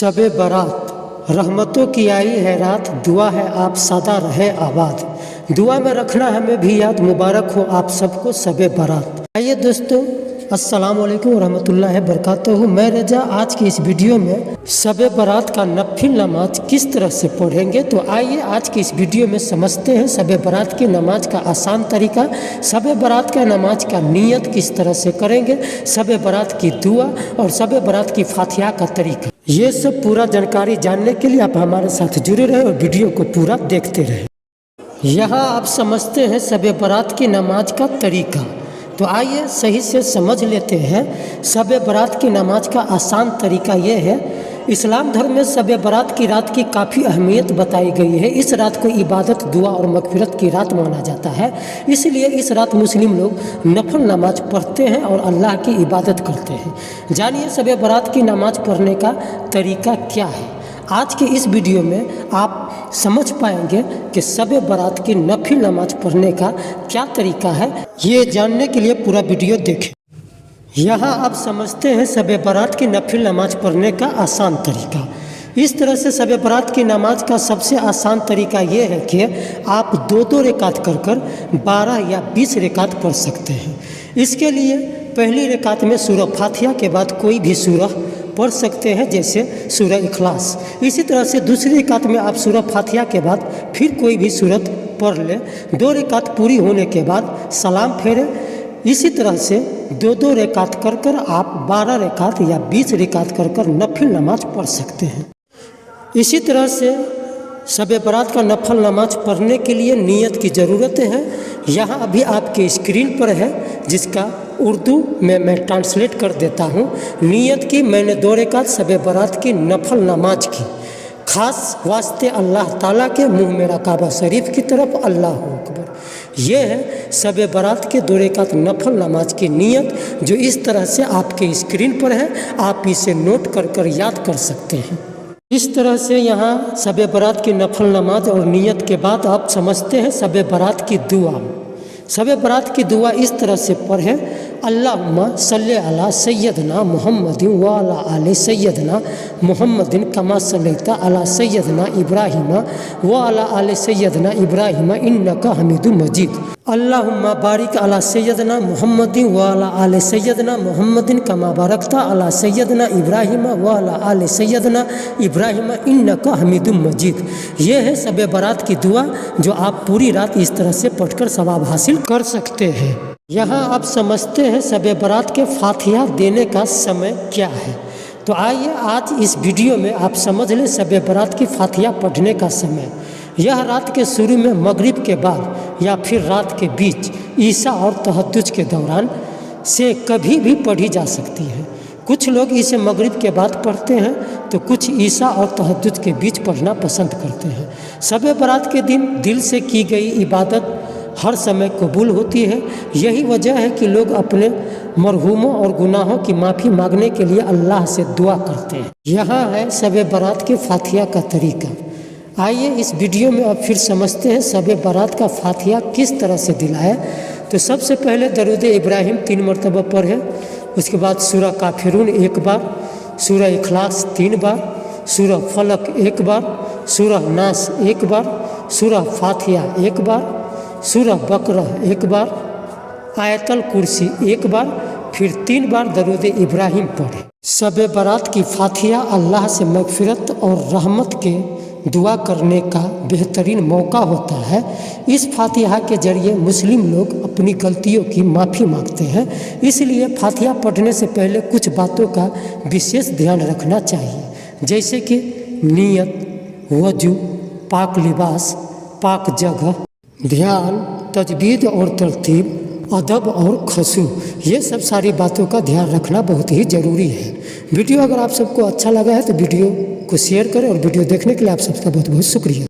शब बारात रहमतों की आई है रात, दुआ है आप सदा रहे आबाद। दुआ में रखना हमें भी याद, मुबारक हो आप सबको शब बारात। आइए दोस्तों, अस्सलाम वालेकुम रहमतुल्लाहि बरकातहू। मैं रजा आज की इस वीडियो में शब बारात का नफिल नमाज किस तरह से पढ़ेंगे, तो आइए आज की इस वीडियो में समझते हैं शब बारात की नमाज का आसान तरीका, शब बारात का नमाज का नियत किस तरह से करेंगे, शब बारात की दुआ और शब बारात की फातिहा का तरीका। ये सब पूरा जानकारी जानने के लिए आप हमारे साथ जुड़े रहे और वीडियो को पूरा देखते रहे। यहाँ आप समझते हैं शब बारात की नमाज का तरीका, तो आइए सही से समझ लेते हैं। शब बारात की नमाज का आसान तरीका ये है। इस्लाम धर्म में शब बारात की रात की काफ़ी अहमियत बताई गई है। इस रात को इबादत, दुआ और मगफिरत की रात माना जाता है, इसलिए इस रात मुस्लिम लोग नफल नमाज पढ़ते हैं और अल्लाह की इबादत करते हैं। जानिए शब बारात की नमाज पढ़ने का तरीका क्या है। आज के इस वीडियो में आप समझ पाएंगे कि शब बारात की नफिल नमाज पढ़ने का क्या तरीका है। ये जानने के लिए पूरा वीडियो देखें। यहाँ आप समझते हैं शब बारात की नफिल नमाज पढ़ने का आसान तरीका। इस तरह से शब बारात की नमाज का सबसे आसान तरीका ये है कि आप दो रेकात कर 12 या 20 रेकात पढ़ सकते हैं। इसके लिए पहली रेकात में सूरह फातिहा के बाद कोई भी सूरह पढ़ सकते हैं, जैसे सूरह इखलास। इसी तरह से दूसरी रेकात में आप सूरह फातिहा के बाद फिर कोई भी सूरत पढ़ लें। 2 रेकात पूरी होने के बाद सलाम फेरें। इसी तरह से दो रेकात कर आप 12 रेकात या 20 रेकात कर नफिल नमाज पढ़ सकते हैं। इसी तरह से शब बारात का नफल नमाज पढ़ने के लिए नियत की ज़रूरत है। यहाँ अभी आपके स्क्रीन पर है, जिसका उर्दू में मैं ट्रांसलेट कर देता हूँ। नियत की मैंने 2 रेकात शब बारात की नफल नमाज की, खास वास्ते अल्लाह ताला के, मुँह मेरा काबा शरीफ की तरफ, अल्लाह अकबर। ये है शब बारात के 2 रेकात नफल नमाज की नियत, जो इस तरह से आपके स्क्रीन पर है। आप इसे नोट कर याद कर सकते हैं। इस तरह से यहाँ शब बारात की नफल नमाज और नियत के बाद आप समझते हैं शब बारात की दुआ। शब बारात की दुआ इस तरह से पढ़ें, अल्लाहुम्मा सल्ले अला सय्यदना मुहम्मदिन व अला आले सय्यदना मुहम्मदिन कमा सल्लैता अला सय्यदना इब्राहिमा व अला आले सय्यदना इब्राहिमा इन्नका हमीदुम मजीद। अल्लाहुम्मा बारिक अला सय्यदना मुहम्मदिन व अला आले सय्यदना मुहम्मदिन कमा बारकता अला सय्यदना इब्राहिमा व अला आले सय्यदना इब्राहिमा इन्नका हमीदुम मजीद। ये है शब बारात की दुआ, जो आप पूरी रात इस तरह से पढ़कर सवाब हासिल कर सकते हैं। यहाँ आप समझते हैं शब बारात के फातिहा देने का समय क्या है। तो आइए आज इस वीडियो में आप समझ लें शब बारात की फातिहा पढ़ने का समय। यह रात के शुरू में मगरिब के बाद या फिर रात के बीच ईशा और तहज्जुद के दौरान से कभी भी पढ़ी जा सकती है। कुछ लोग इसे मगरिब के बाद पढ़ते हैं, तो कुछ ईशा और तहज्जुद के बीच पढ़ना पसंद करते हैं। शब बारात के दिन दिल से की गई इबादत हर समय कबूल होती है। यही वजह है कि लोग अपने मरहूमों और गुनाहों की माफ़ी मांगने के लिए अल्लाह से दुआ करते हैं। यहाँ है शब बारात की फातिहा का तरीका। आइए इस वीडियो में अब फिर समझते हैं शब बारात का फातिहा किस तरह से दिलाए। तो सबसे पहले दरूद इब्राहिम 3 मरतबा पढ़ें। उसके बाद सूरह काफिरून 1 बार, सूरह इखलास 3 बार, सूरह फलक 1 बार, सूरह नास 1 बार, सूरह फातिहा 1 बार, सूरह बकरह 1 बार, आयतल कुर्सी 1 बार, फिर 3 बार दरूद इब्राहिम पढ़ें। शब बारात की फातिहा अल्लाह से मगफिरत और रहमत के दुआ करने का बेहतरीन मौका होता है। इस फातिहा के जरिए मुस्लिम लोग अपनी गलतियों की माफ़ी मांगते हैं। इसलिए फातिहा पढ़ने से पहले कुछ बातों का विशेष ध्यान रखना चाहिए, जैसे कि नियत, वजू, पाक लिबास, पाक जगह, ध्यान, तजवीद और तरतीब, अदब और खशू। ये सब सारी बातों का ध्यान रखना बहुत ही ज़रूरी है। वीडियो अगर आप सबको अच्छा लगा है तो वीडियो को शेयर करें, और वीडियो देखने के लिए आप सबका बहुत बहुत शुक्रिया।